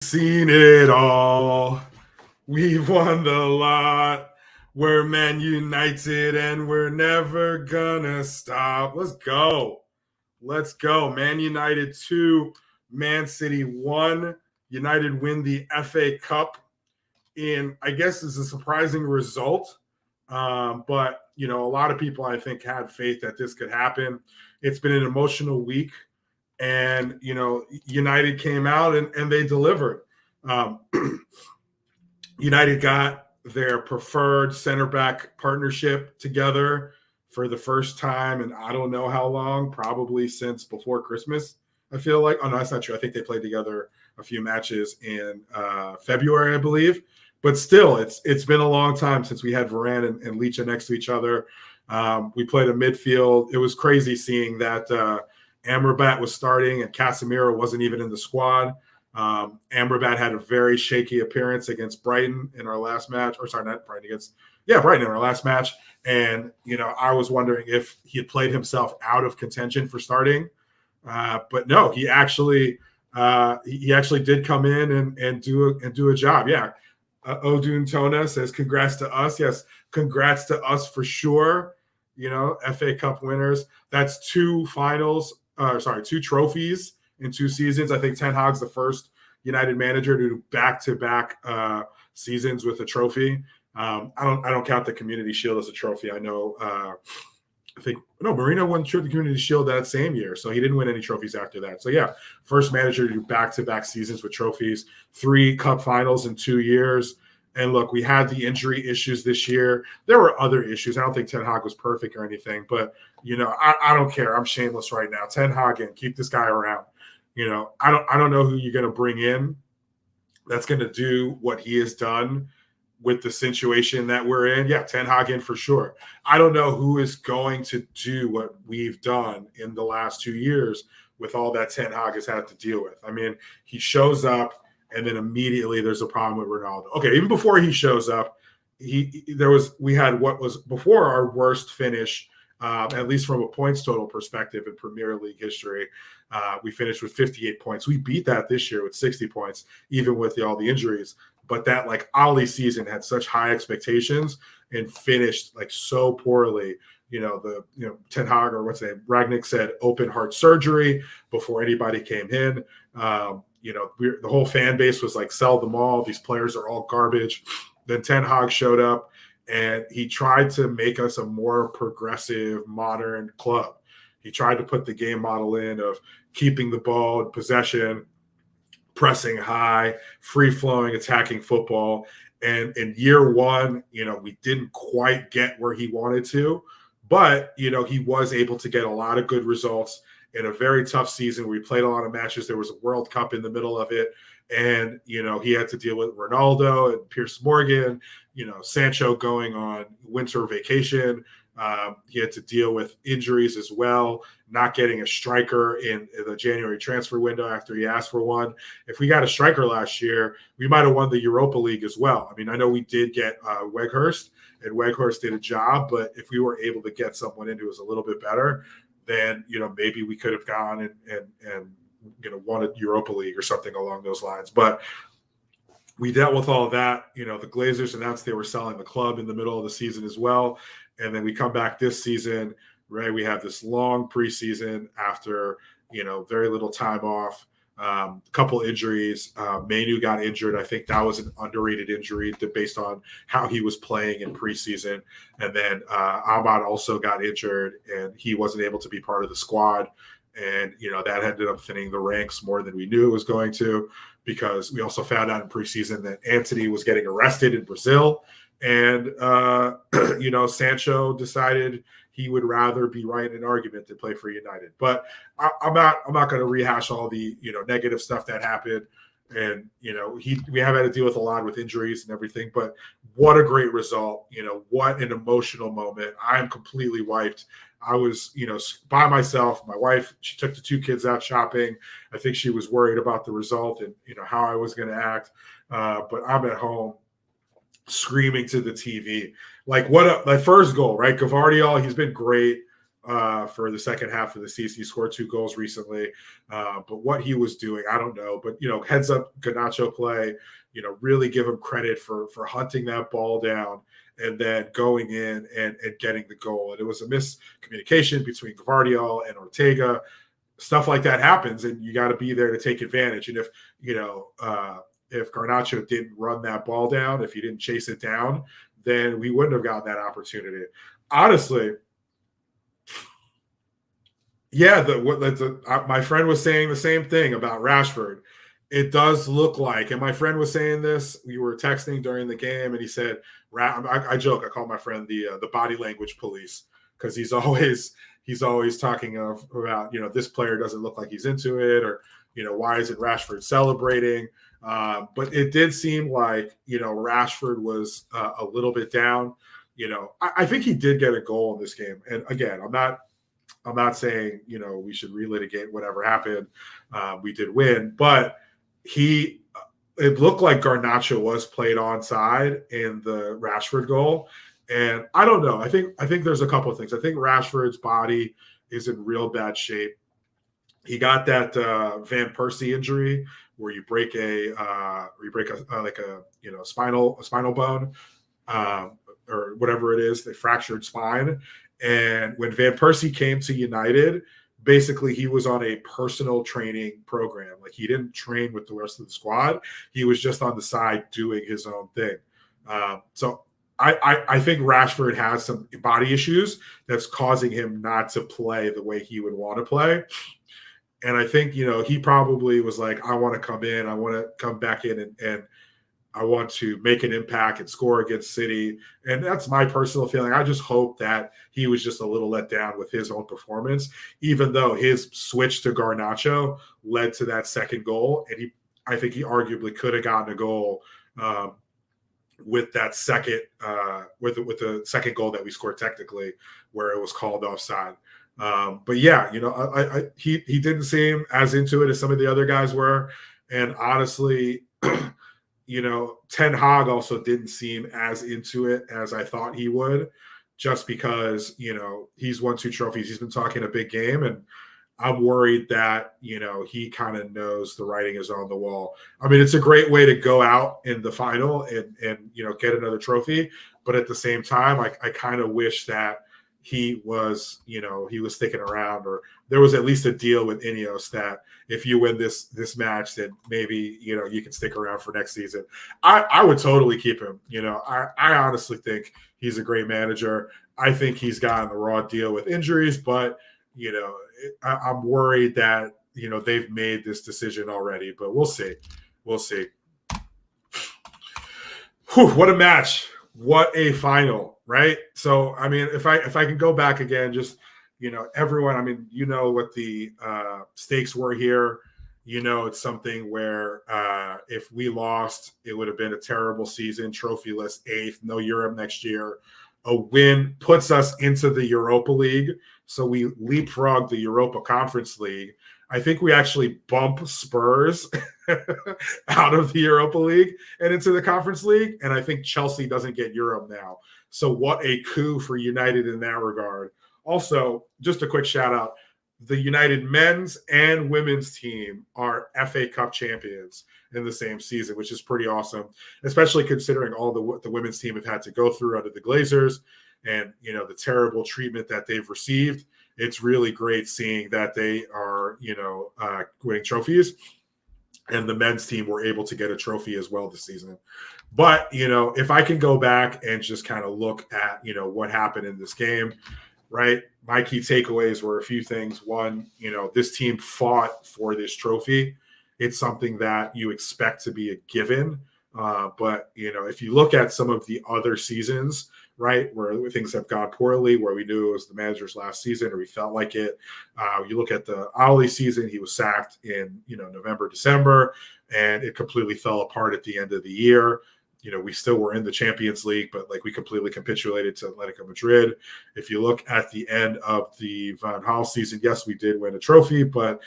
Seen it all. We've won the lot. We're Man United and we're never gonna stop. Let's go. Let's go. Man United 2, Man City 1. United win the FA Cup in, I guess, is a surprising result. But, a lot of people, I think, had faith that this could happen. It's been an emotional week. And, United came out and they delivered. Um, United got their preferred center back partnership together for the first time and I don't know how long, probably since before Christmas. I feel like, oh no, that's not true. I think they played together a few matches in February, I believe. But still, it's been a long time since we had Varane and Licha next to each other. We played a midfield. It was crazy seeing that Amrabat was starting and Casemiro wasn't even in the squad. Amrabat had a very shaky appearance against Brighton in our last match, or sorry, not Brighton, Brighton in our last match. And, I was wondering if he had played himself out of contention for starting. But no, he actually did come in and do a job. Yeah. Odun Tona says, congrats to us. Yes, congrats to us for sure. FA Cup winners. That's two trophies in 2 seasons. I think Ten Hag's the first United manager to do back-to-back seasons with a trophy. I don't count the Community Shield as a trophy. I know. Mourinho won the Community Shield that same year, so he didn't win any trophies after that. So yeah, first manager to do back-to-back seasons with trophies, 3 cup finals in 2 years. And look, we had the injury issues this year. There were other issues. I don't think Ten Hag was perfect or anything, but I don't care. I'm shameless right now. Ten Hag, and keep this guy around. I don't know who you're going to bring in that's going to do what he has done with the situation that we're in. Yeah, Ten Hag in for sure. I don't know who is going to do what we've done in the last 2 years with all that Ten Hag has had to deal with. I mean, he shows up and then immediately there's a problem with Ronaldo. Okay, even before he shows up, we had what was before our worst finish, at least from a points total perspective in Premier League history. We finished with 58 points. We beat that this year with 60 points, even with all the injuries. But that Ali season had such high expectations and finished so poorly. Ten Hag, or what's his name, Ragnick said open heart surgery before anybody came in. The whole fan base was sell them all. These players are all garbage. Then Ten Hag showed up and he tried to make us a more progressive, modern club. He tried to put the game model in of keeping the ball in possession, pressing high, free-flowing, attacking football. And in year one, we didn't quite get where he wanted to, but, he was able to get a lot of good results in a very tough season. We played a lot of matches. There was a World Cup in the middle of it. And, he had to deal with Ronaldo and Piers Morgan, Sancho going on winter vacation. He had to deal with injuries as well, not getting a striker in the January transfer window after he asked for one. If we got a striker last year, we might have won the Europa League as well. I mean, I know we did get Weghorst, and Weghorst did a job, but if we were able to get someone in who was a little bit better, then, maybe we could have gone and won a Europa League or something along those lines. But we dealt with all of that. The Glazers announced they were selling the club in the middle of the season as well. And then we come back this season, right? We have this long preseason after, very little time off, a couple injuries. Manu got injured. I think that was an underrated injury based on how he was playing in preseason. And then Ahmad also got injured and he wasn't able to be part of the squad. And, that ended up thinning the ranks more than we knew it was going to, because we also found out in preseason that Antony was getting arrested in Brazil. And, Sancho decided he would rather be writing an argument than play for United. But I'm not going to rehash all the, negative stuff that happened. And, we have had to deal with a lot with injuries and everything. But what a great result. What an emotional moment. I'm completely wiped. I was, by myself. My wife, she took the 2 kids out shopping. I think she was worried about the result and, how I was going to act. But I'm at home screaming to the TV. What a first goal, right? Gvardiol, he's been great. for the second half of the season. He scored 2 goals recently. But what he was doing, I don't know. But, heads up Garnacho play, really give him credit for hunting that ball down and then going in and getting the goal. And it was a miscommunication between Gvardiol and Ortega. Stuff like that happens, and you got to be there to take advantage. And if Garnacho didn't run that ball down, if he didn't chase it down, then we wouldn't have gotten that opportunity. Honestly, yeah, my friend was saying the same thing about Rashford. It does look like, and my friend was saying this, we were texting during the game, and he said, I joke, I call my friend the body language police, because he's always talking about, this player doesn't look like he's into it, or, why isn't Rashford celebrating? But it did seem like, Rashford was a little bit down. I think he did get a goal in this game. And again, I'm not saying, we should relitigate whatever happened. We did win, but it looked like Garnacho was played onside in the Rashford goal. And I don't know. I think there's a couple of things. I think Rashford's body is in real bad shape. He got that Van Persie injury where you break a spinal bone or whatever it is, the fractured spine. And when Van Persie came to United, basically he was on a personal training program. Like, he didn't train with the rest of the squad. He was just on the side doing his own thing. So I think Rashford has some body issues that's causing him not to play the way he would want to play. And I think, he probably was like, I want to come in. I want to come back in and I want to make an impact and score against City. And that's my personal feeling. I just hope that he was just a little let down with his own performance, even though his switch to Garnacho led to that second goal. And I think he arguably could have gotten a goal with that second, with the second goal that we scored technically, where it was called offside. But yeah, he didn't seem as into it as some of the other guys were. And honestly, Ten Hag also didn't seem as into it as I thought he would, just because, he's won 2 trophies. He's been talking a big game, and I'm worried that, he kind of knows the writing is on the wall. I mean, it's a great way to go out in the final and get another trophy. But at the same time, I kind of wish that he was sticking around, or there was at least a deal with Ineos that if you win this match, then maybe, you can stick around for next season. I would totally keep him. I honestly think he's a great manager. I think he's gotten the raw deal with injuries, but, I'm worried that, they've made this decision already, but we'll see. We'll see. Whew, what a match. What a final, right? So, I mean, if I can go back again, just, everyone, I mean, what the stakes were here. It's something where if we lost, it would have been a terrible season, trophyless 8th, no Europe next year. A win puts us into the Europa League. So we leapfrog the Europa Conference League. I think we actually bump Spurs out of the Europa League and into the Conference League. And I think Chelsea doesn't get Europe now. So what a coup for United in that regard. Also, just a quick shout out. The United men's and women's team are FA Cup champions in the same season, which is pretty awesome, especially considering all the women's team have had to go through under the Glazers and, the terrible treatment that they've received. It's really great seeing that they are, winning trophies, and the men's team were able to get a trophy as well this season. But, if I can go back and just kind of look at, what happened in this game, right? My key takeaways were a few things. One, this team fought for this trophy. It's something that you expect to be a given. But, if you look at some of the other seasons, right, where things have gone poorly, where we knew it was the manager's last season or we felt like it. You look at the Oli season, he was sacked in, November, December, and it completely fell apart at the end of the year. We still were in the Champions League, but we completely capitulated to Atletico Madrid. If you look at the end of the Van Gaal season, yes, we did win a trophy, but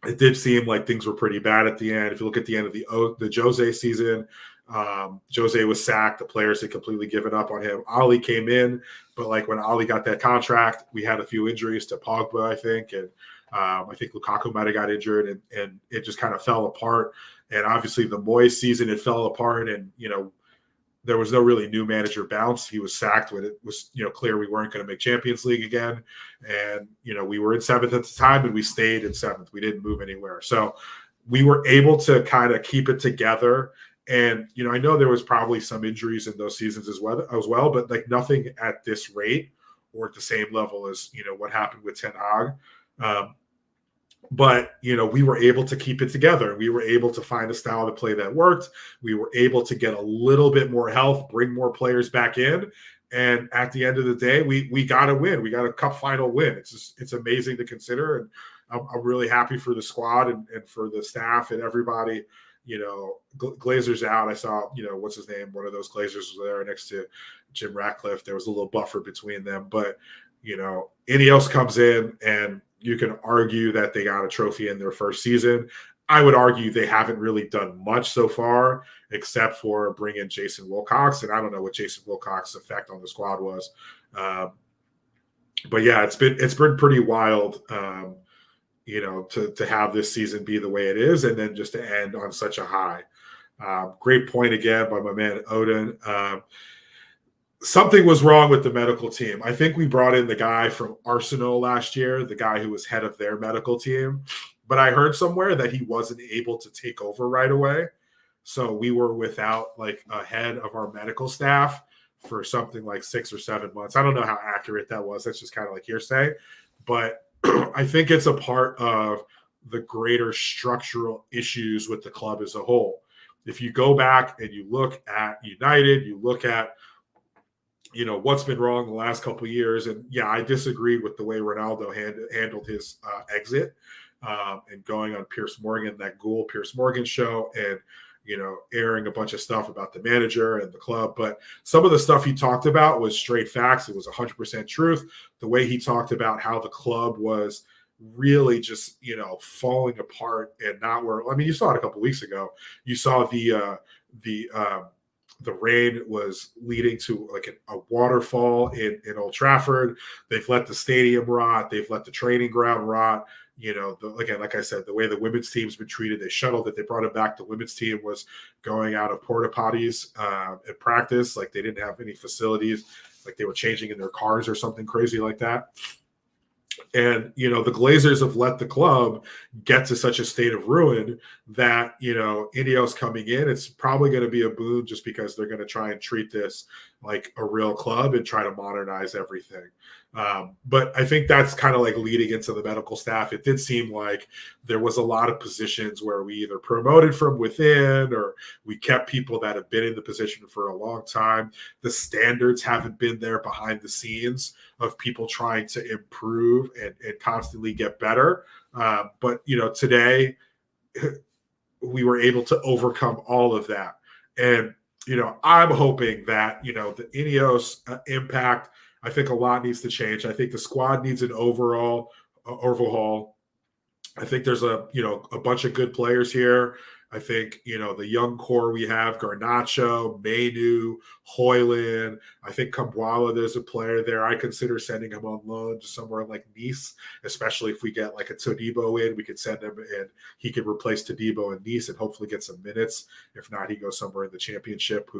it did seem like things were pretty bad at the end. If you look at the end of the Jose season, Jose was sacked. The players had completely given up on him. Ali came in, but like when Ali got that contract, we had a few injuries to Pogba, I think, and I think Lukaku might have got injured, and it just kind of fell apart. And obviously the Moyes season, it fell apart, and there was no really new manager bounce. He was sacked when it was clear we weren't going to make Champions League again, and we were in seventh at the time, and we stayed in seventh. We didn't move anywhere, so we were able to kind of keep it together. And I know there was probably some injuries in those seasons as well, but like nothing at this rate or at the same level as what happened with Ten Hag. But we were able to keep it together. We were able to find a style to play that worked. We were able to get a little bit more health, bring more players back in, and at the end of the day, we got a win. We got a cup final win. It's amazing to consider, and I'm really happy for the squad and for the staff and everybody. Glazer's out. I saw what's his name. One of those Glazers was there next to Jim Ratcliffe. There was a little buffer between them, but Ineos comes in, and you can argue that they got a trophy in their first season. I would argue they haven't really done much so far, except for bring in Jason Wilcox, and I don't know what Jason Wilcox's effect on the squad was. But yeah, it's been pretty wild, to have this season be the way it is, and then just to end on such a high. Great point again by my man Odin. Something was wrong with the medical team. I think we brought in the guy from Arsenal last year, the guy who was head of their medical team. But I heard somewhere that he wasn't able to take over right away. So we were without like a head of our medical staff for something like 6 or 7 months. I don't know how accurate that was. That's just kind of like hearsay. But I think it's a part of the greater structural issues with the club as a whole. If you go back and you look at United, you look at what's been wrong the last couple of years. And yeah, I disagreed with the way Ronaldo handled his exit and going on Piers Morgan, that Ghoul Piers Morgan show, and, airing a bunch of stuff about the manager and the club. But some of the stuff he talked about was straight facts. It was 100% truth. The way he talked about how the club was really just, falling apart and not where, I mean, you saw it a couple of weeks ago. You saw the rain was leading to like a waterfall in Old Trafford. They've let the stadium rot. They've let the training ground rot. Again, like I said, the way the women's team's been treated, they shuttled it. They brought it back. The women's team was going out of porta potties at practice. Like they didn't have any facilities. Like they were changing in their cars or something crazy like that. And, the Glazers have let the club get to such a state of ruin that, Ineos coming in, it's probably going to be a boon just because they're going to try and treat this like a real club and try to modernize everything. But I think that's kind of like leading into the medical staff. It did seem like there was a lot of positions where we either promoted from within or we kept people that have been in the position for a long time. The standards haven't been there behind the scenes of people trying to improve and constantly get better. But, today we were able to overcome all of that. And, I'm hoping that, the Ineos impact, I think a lot needs to change. I think the squad needs an overhaul. I think there's a bunch of good players here. I think, the young core we have, Garnacho, Mainu, Hoyland. I think Kambuala, there's a player there. I consider sending him on loan to somewhere like Nice, especially if we get like a Todibo in. We could send him and he could replace Todibo in Nice and hopefully get some minutes. If not, he goes somewhere in the championship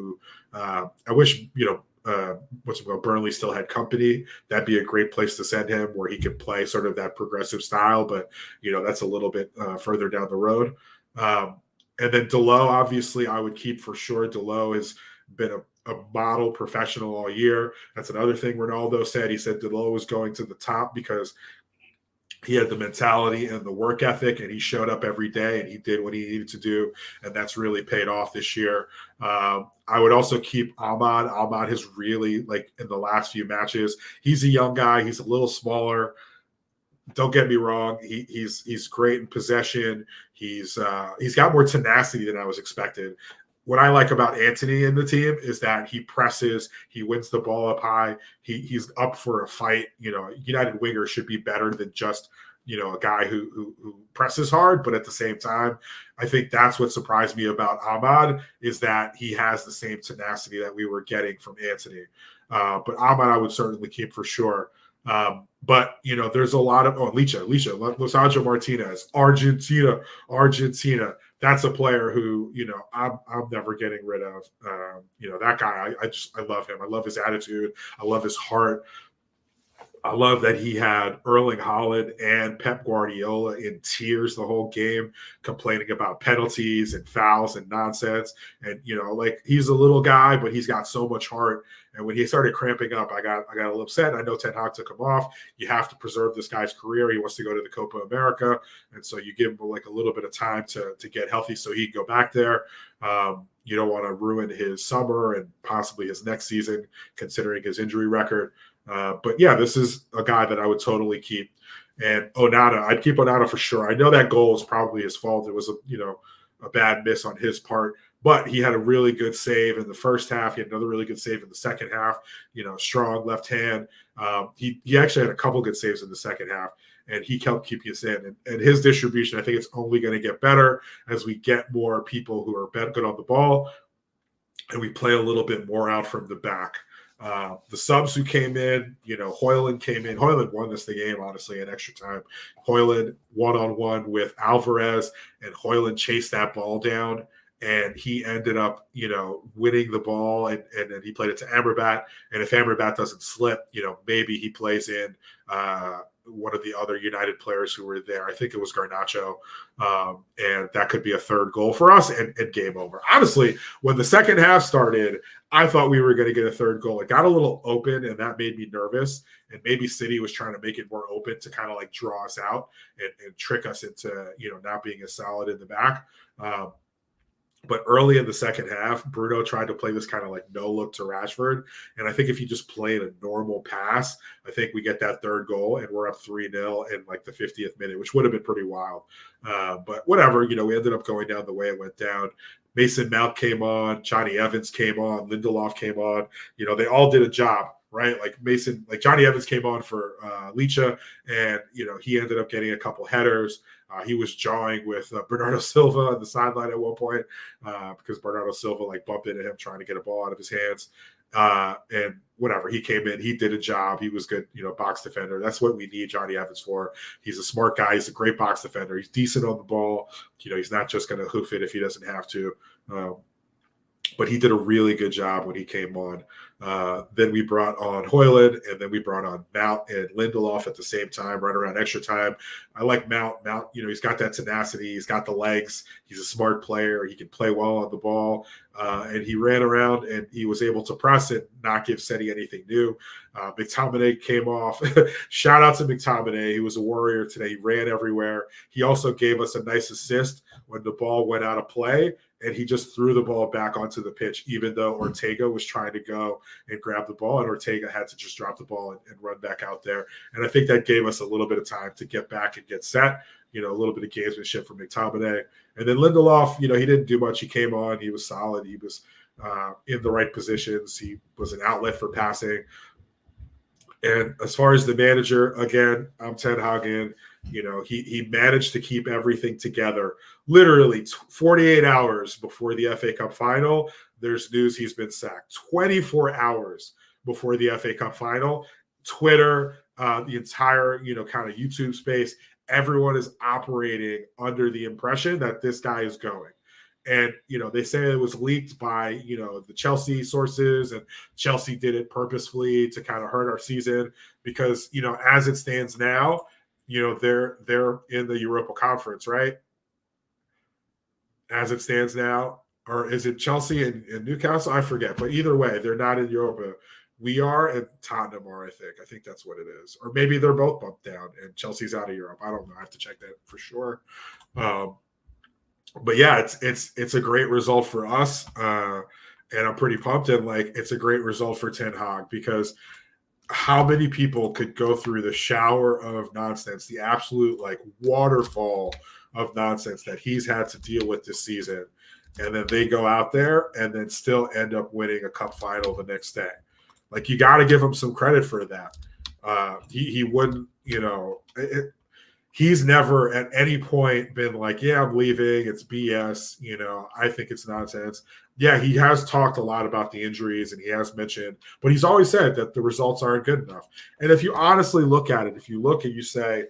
I wish, Burnley still had company. That'd be a great place to send him where he could play sort of that progressive style. But, that's a little bit further down the road. And then Delo, obviously, I would keep for sure. Delo has been a model professional all year. That's another thing Ronaldo said. He said Delo was going to the top because he had the mentality and the work ethic, and he showed up every day and he did what he needed to do. And that's really paid off this year. I would also keep Ahmad. Ahmad has really, like in the last few matches, he's a young guy. He's a little smaller. Don't get me wrong. He's great in possession. He's got more tenacity than I was expected. What I like about Antony in the team is that he presses, he wins the ball up high. He's up for a fight. United wingers should be better than just a guy who presses hard, but at the same time, I think that's what surprised me about Ahmad is that he has the same tenacity that we were getting from Antony. But Ahmad, I would certainly keep for sure. But there's a lot of Licha, Losandro Martinez, Argentina. That's a player who I'm never getting rid of. That guy. I love him. I love his attitude. I love his heart. I love that he had Erling Haaland and Pep Guardiola in tears the whole game, complaining about penalties and fouls and nonsense. And he's a little guy, but he's got so much heart. And when he started cramping up, I got a little upset. I know Ten Hag took him off. You have to preserve this guy's career. He wants to go to the Copa America, and so you give him a little bit of time to get healthy so he can go back there. You don't want to ruin his summer and possibly his next season, considering his injury record. But yeah, this is a guy that I would totally keep. And Onana, I'd keep Onana for sure. I know that goal is probably his fault. It was a bad miss on his part, but he had a really good save in the first half. He had another really good save in the second half. Strong left hand. He actually had a couple good saves in the second half, and he helped keep us in. And his distribution, I think it's only going to get better as we get more people who are good on the ball, and we play a little bit more out from the back. The subs who came in, Højlund came in. Højlund won the game, honestly, in extra time. Højlund one-on-one with Alvarez, and Højlund chased that ball down, and he ended up, winning the ball, and then he played it to Amrabat. And if Amrabat doesn't slip, maybe he plays in one of the other United players who were there. I think it was Garnacho. And that could be a third goal for us and game over. Honestly, when the second half started, I thought we were going to get a third goal. It got a little open, and that made me nervous. And maybe City was trying to make it more open to kind of draw us out and trick us into, not being as solid in the back. But early in the second half, Bruno tried to play this kind of no look to Rashford. And I think if you just play in a normal pass, I think we get that third goal and we're up 3-0 in the 50th minute, which would have been pretty wild. But whatever, we ended up going down the way it went down. Mason Mount came on, Johnny Evans came on, Lindelof came on. They all did a job, right? Johnny Evans came on for Licha, and, he ended up getting a couple headers. He was jawing with Bernardo Silva on the sideline at one point because Bernardo Silva bumped into him trying to get a ball out of his hands. And whatever, he came in, he did a job. He was good, box defender. That's what we need Johnny Evans for. He's a smart guy. He's a great box defender. He's decent on the ball. He's not just going to hoof it if he doesn't have to. But he did a really good job when he came on. Then we brought on Højlund, and then we brought on Mount and Lindelof at the same time, right around extra time. I like Mount. Mount, he's got that tenacity. He's got the legs. He's a smart player. He can play well on the ball. And he ran around, and he was able to press and not give City anything new. McTominay came off. Shout out to McTominay. He was a warrior today. He ran everywhere. He also gave us a nice assist when the ball went out of play, and he just threw the ball back onto the pitch, even though Ortega was trying to go and grab the ball, and Ortega had to just drop the ball and run back out there. And I think that gave us a little bit of time to get back and get set, a little bit of gamesmanship from McTominay. And then Lindelof, he didn't do much. He came on. He was solid. He was in the right positions. He was an outlet for passing. And as far as the manager, again, I'm Ten Hag in. He managed to keep everything together. Literally 48 hours before the FA Cup final, there's news he's been sacked. 24 hours before the FA Cup final, Twitter, the entire, kind of YouTube space, everyone is operating under the impression that this guy is going. And, they say it was leaked by, the Chelsea sources, and Chelsea did it purposefully to kind of hurt our season because, as it stands now, they're in the Europa Conference, right? As it stands now, or is it Chelsea and Newcastle? I forget, but either way, they're not in Europa. We are, and Tottenham are, I think that's what it is. Or maybe they're both bumped down and Chelsea's out of Europe. I don't know. I have to check that for sure. But yeah, it's a great result for us. And I'm pretty pumped. And it's a great result for Ten Hag because how many people could go through the shower of nonsense, the absolute waterfall of nonsense that he's had to deal with this season. And then they go out there and then still end up winning a cup final the next day. You got to give him some credit for that. He wouldn't, he's never at any point been like, yeah, I'm leaving. It's BS. I think it's nonsense. Yeah, he has talked a lot about the injuries and he has mentioned, but he's always said that the results aren't good enough. And if you honestly look at it, if you look and you say,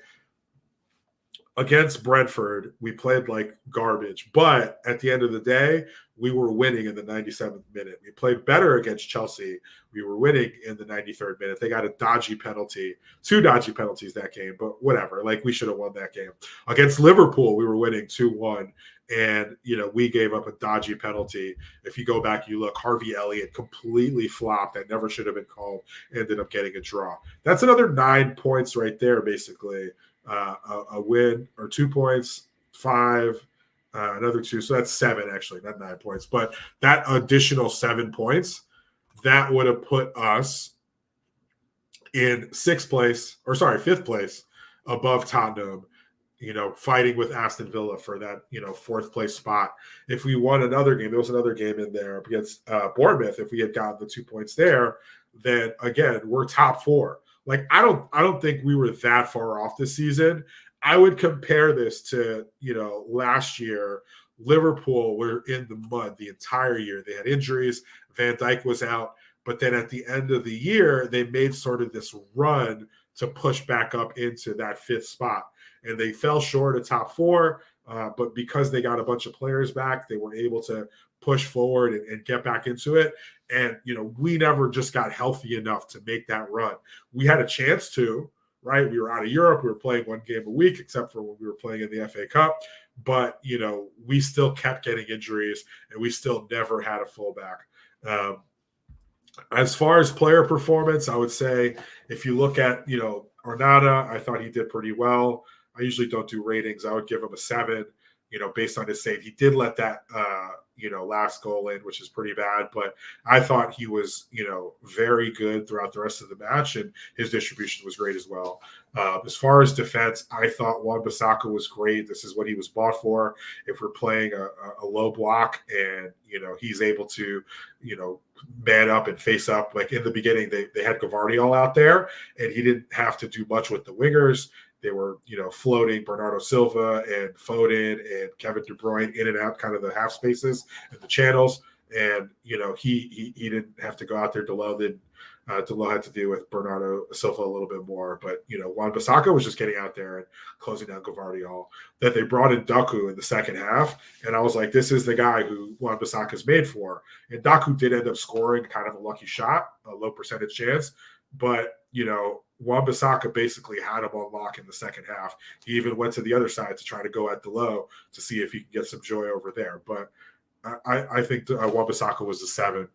against Brentford, we played like garbage, but at the end of the day, we were winning in the 97th minute. We played better against Chelsea. We were winning in the 93rd minute. They got a dodgy penalty, 2 dodgy penalties that game, but whatever. Like, we should have won that game. Against Liverpool, we were winning 2-1, and we gave up a dodgy penalty. If you go back, you look, Harvey Elliott completely flopped. That never should have been called. Ended up getting a draw. That's another 9 points right there, basically. A win or 2 points, 5, another 2. So that's 7, actually, not 9 points. But that additional 7 points, that would have put us in 5th place above Tottenham, fighting with Aston Villa for that, 4th place spot. If we won another game, there was another game in there against Bournemouth. If we had gotten the 2 points there, then again, we're top 4. Like, I don't think we were that far off this season. I would compare this to, last year. Liverpool were in the mud the entire year. They had injuries. Van Dijk was out. But then at the end of the year, they made sort of this run to push back up into that 5th spot. And they fell short of top 4. But because they got a bunch of players back, they were able to push forward and get back into it. And, we never just got healthy enough to make that run. We had a chance to, right? We were out of Europe. We were playing 1 game a week, except for when we were playing in the FA Cup. But, we still kept getting injuries and we still never had a fullback. As far as player performance, I would say if you look at, Arnauta, I thought he did pretty well. I usually don't do ratings. I would give him a 7, based on his save. He did let that, last goal in, which is pretty bad. But I thought he was, very good throughout the rest of the match, and his distribution was great as well. As far as defense, I thought Wan-Bissaka was great. This is what he was bought for. If we're playing a low block and, he's able to, man up and face up. Like in the beginning, they had Gvardiol out there, and he didn't have to do much with the wingers. They were, floating Bernardo Silva and Foden and Kevin De Bruyne in and out kind of the half spaces and the channels. And, he didn't have to go out there. Deleuze had to do with Bernardo Silva a little bit more. But, Wan-Bissaka was just getting out there and closing down Gvardiol. That they brought in Doku in the second half. And I was like, this is the guy who Wan-Bissaka is made for. And Doku did end up scoring kind of a lucky shot, a low percentage chance. But, Wan-Bissaka basically had him on lock in the second half. He even went to the other side to try to go at Deleuze to see if he could get some joy over there. But I think Wan-Bissaka was a 7.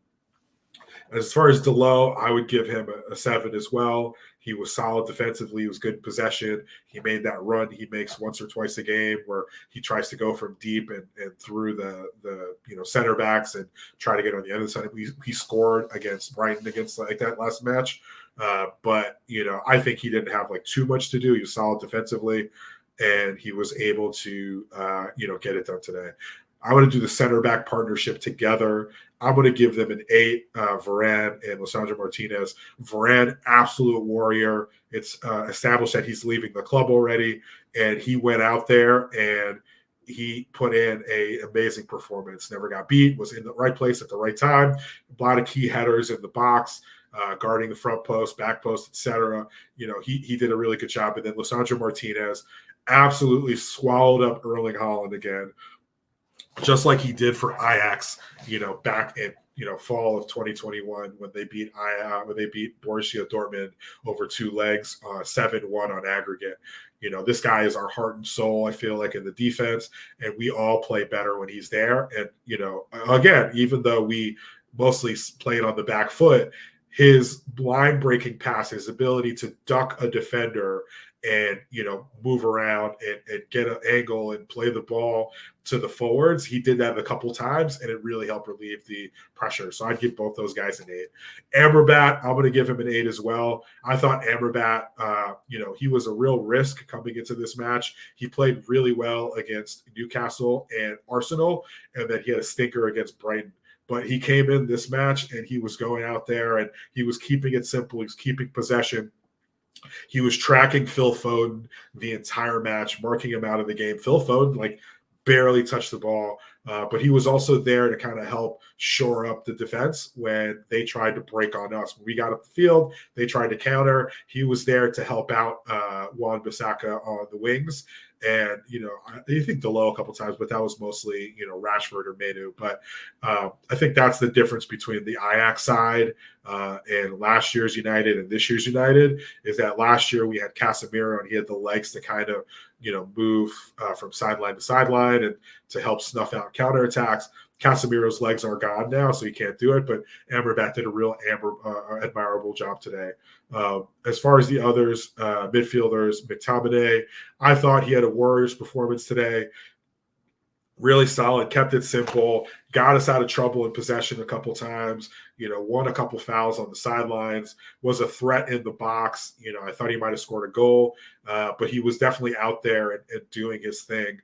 As far as Deleuze, I would give him a 7 as well. He was solid defensively. He was good in possession. He made that run he makes once or twice a game where he tries to go from deep and through the center backs and try to get on the other side. He scored against Brighton against like that last match. But I think he didn't have like too much to do. He was solid defensively, and he was able to get it done today. I'm going to do the center back partnership together. I'm going to give them an 8, Varane and Lisandro Martinez. Varane, absolute warrior. It's established that he's leaving the club already, and he went out there and he put in an amazing performance. Never got beat, was in the right place at the right time. A lot of key headers in the box, guarding the front post, back post, etc. He did a really good job. And then Lisandro Martinez absolutely swallowed up Erling Haaland again, just like he did for Ajax, back in fall of 2021 when they beat Borussia Dortmund over 2 legs, 7-1 on aggregate. This guy is our heart and soul, I feel like, in the defense, and we all play better when he's there. And again, even though we mostly played on the back foot, his line breaking pass, his ability to duck a defender and move around and get an angle and play the ball to the forwards. He did that a couple times, and it really helped relieve the pressure. So I'd give both those guys an 8. Amrabat, I'm going to give him an 8 as well. I thought Amrabat, he was a real risk coming into this match. He played really well against Newcastle and Arsenal, and then he had a stinker against Brighton. But he came in this match, and he was going out there, and he was keeping it simple. He was keeping possession. He was tracking Phil Foden the entire match, marking him out of the game. Phil Foden, like, barely touched the ball, but he was also there to kind of help shore up the defense when they tried to break on us. When we got up the field, they tried to counter. He was there to help out Wan-Bissaka on the wings. And, I think Delo a couple times, but that was mostly, Rashford or Manu. But I think that's the difference between the Ajax side and last year's United and this year's United, is that last year we had Casemiro and he had the legs to kind of, move from sideline to sideline and to help snuff out counterattacks. Casemiro's legs are gone now, so he can't do it. But Amrabat did a real admirable job today. As far as the others, midfielders, McTominay, I thought he had a Warriors performance today. Really solid, kept it simple, got us out of trouble in possession a couple times, won a couple fouls on the sidelines, was a threat in the box. I thought he might have scored a goal, but he was definitely out there and doing his thing.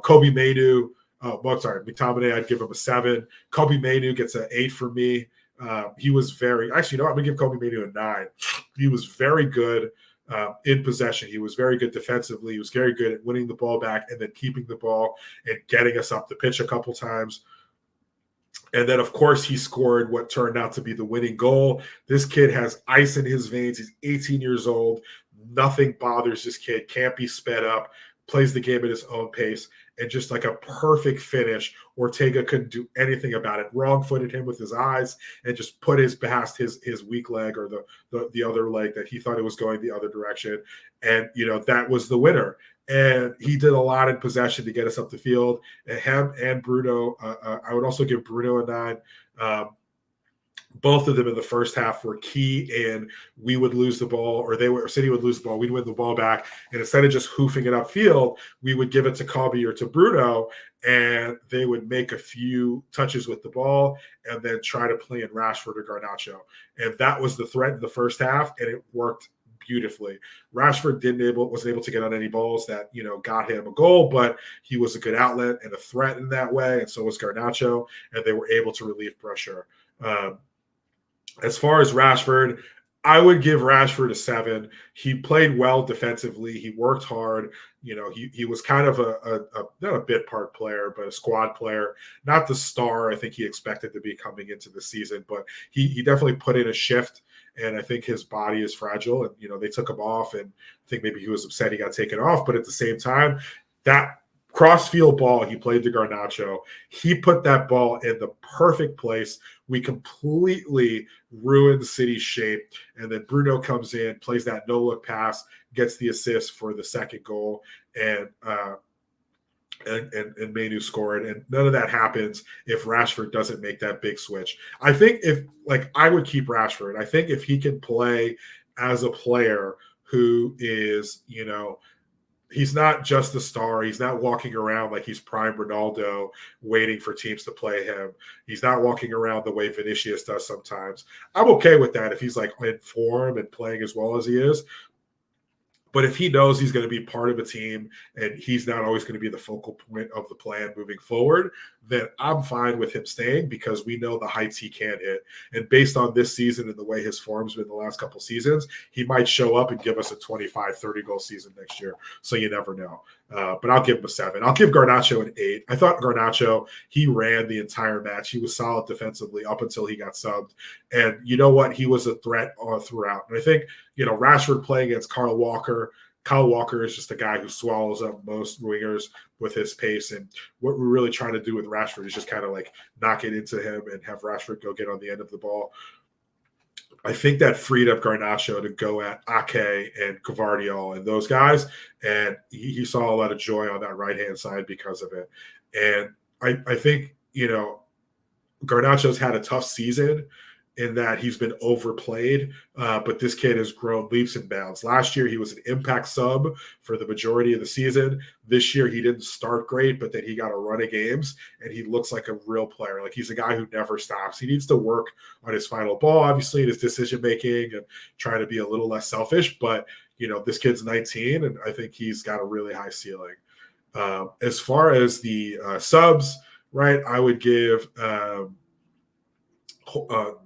Kobe Manu, McTominay, I'd give him a 7. Kobe Manu gets an 8 for me. He was very, actually, I'm going to give Kobe Manu a 9. He was very good in possession. He was very good defensively. He was very good at winning the ball back and then keeping the ball and getting us up the pitch a couple times. And then, of course, he scored what turned out to be the winning goal. This kid has ice in his veins. He's 18 years old. Nothing bothers this kid. Can't be sped up. Plays the game at his own pace. And just like a perfect finish. Ortega couldn't do anything about it. Wrong-footed him with his eyes and just put his past his weak leg, or the other leg that he thought it was going the other direction. And, that was the winner. And he did a lot in possession to get us up the field. And him and Bruno, I would also give Bruno a 9. Both of them in the first half were key, and we would lose the ball, or City would lose the ball. We'd win the ball back, and instead of just hoofing it upfield, we would give it to Kobe or to Bruno, and they would make a few touches with the ball and then try to play in Rashford or Garnacho. And that was the threat in the first half, and it worked beautifully. Rashford wasn't able to get on any balls that got him a goal, but he was a good outlet and a threat in that way, and so was Garnacho, and they were able to relieve pressure. As far as Rashford, I would give Rashford a 7. He played well defensively. He worked hard. He was kind of not a bit part player, but a squad player. Not the star I think he expected to be coming into the season, but he definitely put in a shift. And I think his body is fragile. And, they took him off, and I think maybe he was upset he got taken off. But at the same time, that cross-field ball, he played to Garnacho. He put that ball in the perfect place. We completely ruined City's shape. And then Bruno comes in, plays that no-look pass, gets the assist for the second goal, and Manu scored. And none of that happens if Rashford doesn't make that big switch. I think I would keep Rashford. I think if he can play as a player who is, he's not just the star. He's not walking around like he's prime Ronaldo waiting for teams to play him. He's not walking around the way Vinicius does sometimes. I'm okay with that if he's like in form and playing as well as he is. But if he knows he's going to be part of a team and he's not always going to be the focal point of the plan moving forward, then I'm fine with him staying, because we know the heights he can hit. And based on this season and the way his form's been the last couple seasons, he might show up and give us a 25, 30-goal season next year. So you never know. But I'll give him a 7. I'll give Garnacho an 8. I thought Garnacho, he ran the entire match. He was solid defensively up until he got subbed. And you know what? He was a threat all throughout. And I think, Rashford playing against Kyle Walker. Kyle Walker is just a guy who swallows up most wingers with his pace. And what we're really trying to do with Rashford is just kind of like knock it into him and have Rashford go get on the end of the ball. I think that freed up Garnacho to go at Ake and Gvardiol and those guys. And he saw a lot of joy on that right-hand side because of it. And I think, Garnacho's had a tough season in that he's been overplayed, but this kid has grown leaps and bounds. Last year, he was an impact sub for the majority of the season. This year, he didn't start great, but then he got a run of games, and he looks like a real player. Like, he's a guy who never stops. He needs to work on his final ball, obviously, and his decision-making, and trying to be a little less selfish. But, this kid's 19, and I think he's got a really high ceiling. As far as the subs, right, I would give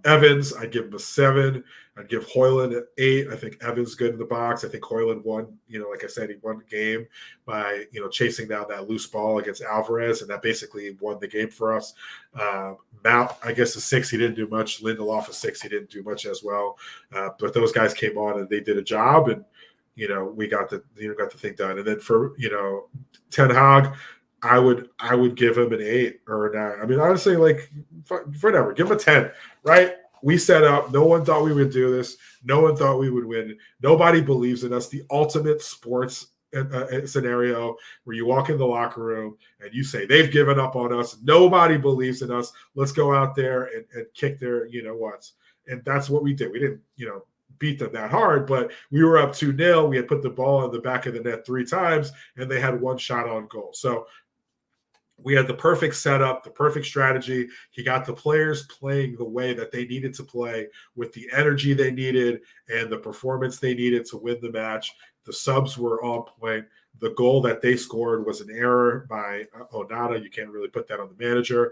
Evans, I'd give him a 7. I'd give Hoyland an 8. I think Evans good in the box. I think Hoyland won, like I said, he won the game by, chasing down that loose ball against Alvarez, and that basically won the game for us. Mount, I guess, a 6. He didn't do much. Lindelof, a 6. He didn't do much as well. But those guys came on and they did a job, and we got the thing done. And then for Ten Hag, I would give him an 8 or a 9. I mean, honestly, like whatever, give him a 10, right? We set up. No one thought we would do this. No one thought we would win. Nobody believes in us. The ultimate sports scenario where you walk in the locker room and you say, they've given up on us. Nobody believes in us. Let's go out there and kick their, what's. And that's what we did. We didn't, beat them that hard, but we were up 2-0. We had put the ball in the back of the net 3 times, and they had 1 shot on goal. So we had the perfect setup, the perfect strategy. He got the players playing the way that they needed to play with the energy they needed and the performance they needed to win the match. The subs were on point. The goal that they scored was an error by Onana. You can't really put that on the manager.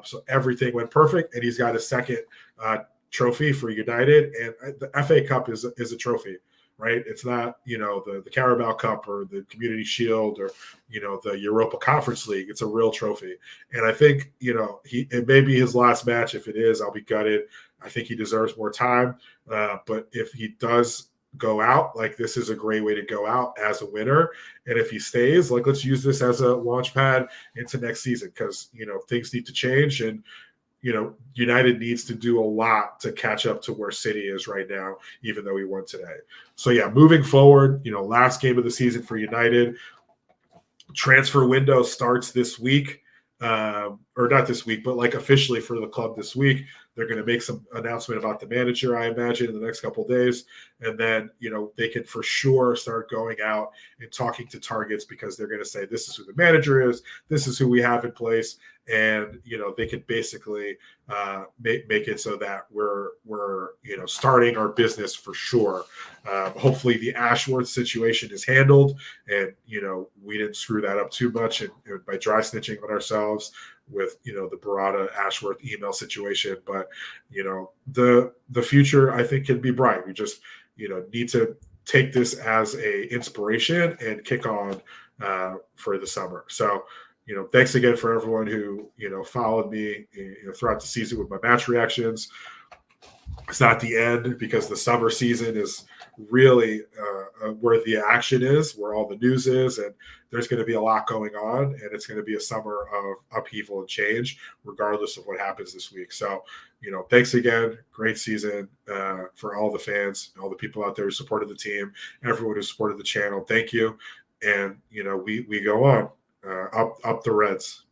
So everything went perfect, and he's got a second trophy for United. And the FA Cup is a trophy. Right, it's not the Carabao Cup or the Community Shield or the Europa Conference League. It's a real trophy, and I think it may be his last match. If it is, I'll be gutted. I think he deserves more time. But if he does go out, like, this is a great way to go out as a winner. And if he stays, like, let's use this as a launch pad into next season, because things need to change, and United needs to do a lot to catch up to where City is right now, even though we won today. So, yeah, moving forward, last game of the season for United. Transfer window starts this week, or not this week, but like officially for the club this week. They're going to make some announcement about the manager, I imagine, in the next couple of days. And then, they can for sure start going out and talking to targets, because they're going to say, this is who the manager is. This is who we have in place. And, they can basically make it so that we're starting our business for sure. Hopefully the Ashworth situation is handled, and, we didn't screw that up too much and by dry snitching on ourselves with the Barada Ashworth email situation. But the future, I think, can be bright. We just need to take this as a inspiration and kick on for the summer. So thanks again for everyone who followed me throughout the season with my match reactions. It's not the end, because the summer season is really where the action is, where all the news is, and there's going to be a lot going on, and it's going to be a summer of upheaval and change, regardless of what happens this week. So, thanks again. Great season for all the fans, all the people out there who supported the team, everyone who supported the channel. Thank you. And, we go on up the Reds.